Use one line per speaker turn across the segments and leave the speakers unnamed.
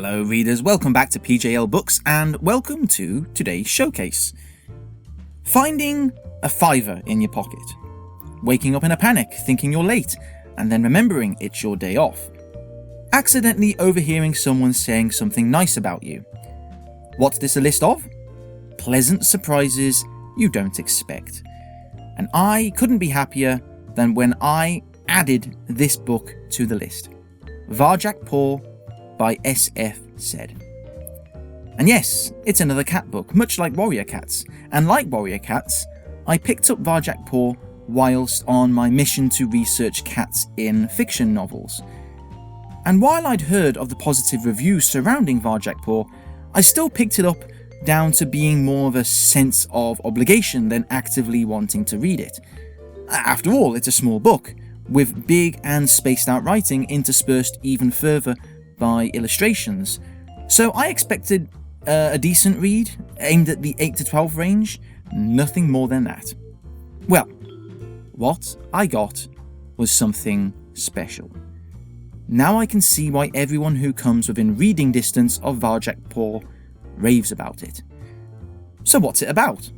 Hello readers, welcome back to PJL Books and welcome to today's showcase. Finding a fiver in your pocket. Waking up in a panic thinking you're late and then remembering it's your day off. Accidentally overhearing someone saying something nice about you. What's this a list of? Pleasant surprises you don't expect. And I couldn't be happier than when I added this book to the list. Varjak Paw by S.F. Said. And yes, it's another cat book, much like Warrior Cats. And like Warrior Cats, I picked up Varjak Paw whilst on my mission to research cats in fiction novels. And while I'd heard of the positive reviews surrounding Varjak Paw, I still picked it up down to being more of a sense of obligation than actively wanting to read it. After all, it's a small book, with big and spaced out writing interspersed even further by illustrations, so I expected a decent read aimed at the 8 to 12 range, nothing more than that. Well, what I got was something special. Now I can see why everyone who comes within reading distance of Varjak Paw raves about it. So what's it about?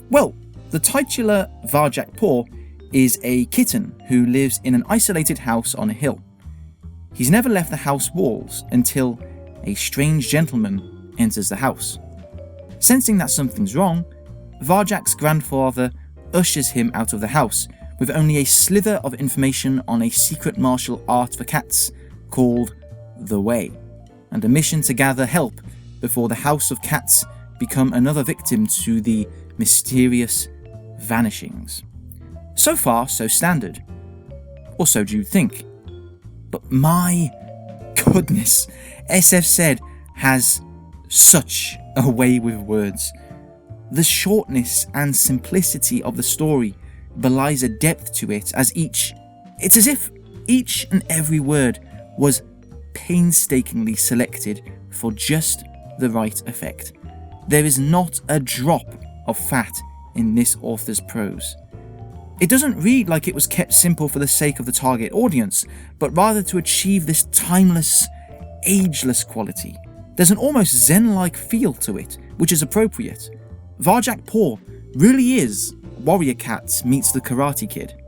Well, the titular Varjak Paw is a kitten who lives in an isolated house on a hill. He's never left the house walls until a strange gentleman enters the house. Sensing that something's wrong, Varjak's grandfather ushers him out of the house with only a slither of information on a secret martial art for cats called The Way, and a mission to gather help before the house of cats become another victim to the mysterious vanishings. So far, so standard. Or so do you think. But my goodness, SF Said has such a way with words. The shortness and simplicity of the story belies a depth to it it's as if each and every word was painstakingly selected for just the right effect. There is not a drop of fat in this author's prose. It doesn't read like it was kept simple for the sake of the target audience, but rather to achieve this timeless, ageless quality. There's an almost zen-like feel to it, which is appropriate. Varjak Paw really is Warrior Cats meets the Karate Kid.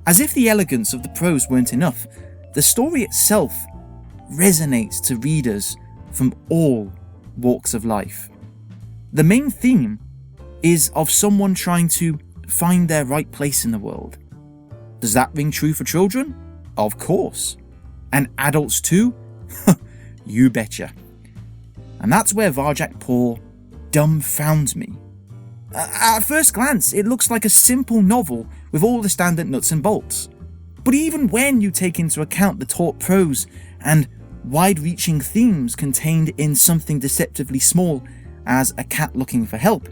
As if the elegance of the prose weren't enough, the story itself resonates to readers from all walks of life. The main theme is of someone trying to find their right place in the world. Does that ring true for children? Of course. And adults too? You betcha. And that's where Varjak Paw dumbfounds me. At first glance, it looks like a simple novel with all the standard nuts and bolts. But even when you take into account the taut prose and wide-reaching themes contained in something deceptively small as a cat looking for help,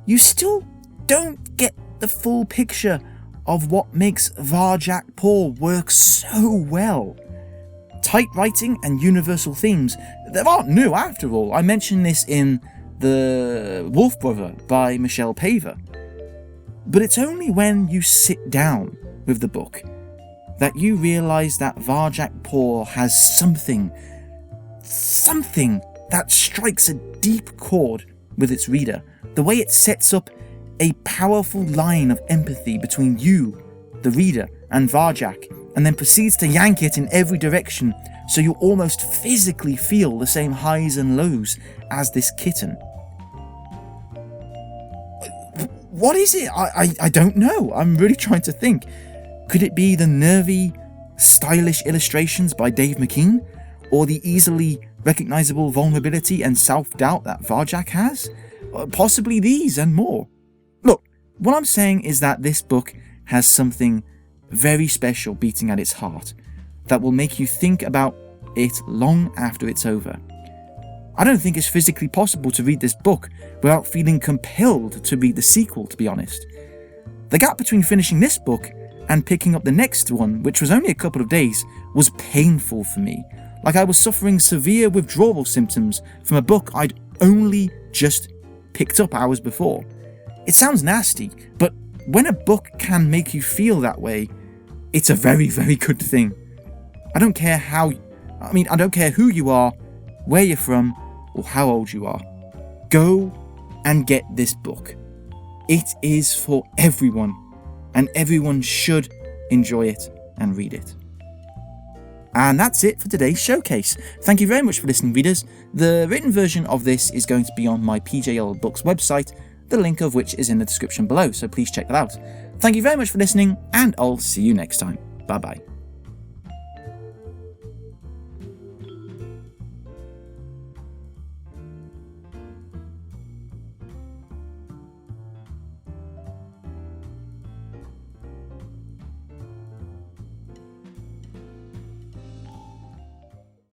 you still don't get the full picture of what makes Varjak Paw work so well. Tight writing and universal themes that aren't new after all. I mentioned this in The Wolf Brother by Michelle Paver. But it's only when you sit down with the book that you realise that Varjak Paw has something that strikes a deep chord with its reader. The way it sets up a powerful line of empathy between you, the reader, and Varjak, and then proceeds to yank it in every direction so you almost physically feel the same highs and lows as this kitten. What is it? I don't know. I'm really trying to think. Could it be the nervy, stylish illustrations by Dave McKean? Or the easily recognisable vulnerability and self-doubt that Varjak has? Possibly these and more. Look, what I'm saying is that this book has something very special beating at its heart that will make you think about it long after it's over. I don't think it's physically possible to read this book without feeling compelled to read the sequel, to be honest. The gap between finishing this book and picking up the next one, which was only a couple of days, was painful for me. Like I was suffering severe withdrawal symptoms from a book I'd only just picked up hours before. It sounds nasty, but when a book can make you feel that way, it's a very, very good thing. I don't care who you are, where you're from, or how old you are. Go and get this book. It is for everyone, and everyone should enjoy it and read it. And that's it for today's showcase. Thank you very much for listening, readers. The written version of this is going to be on my PJL Books website, the link of which is in the description below, so please check that out. Thank you very much for listening, and I'll see you next time. Bye bye.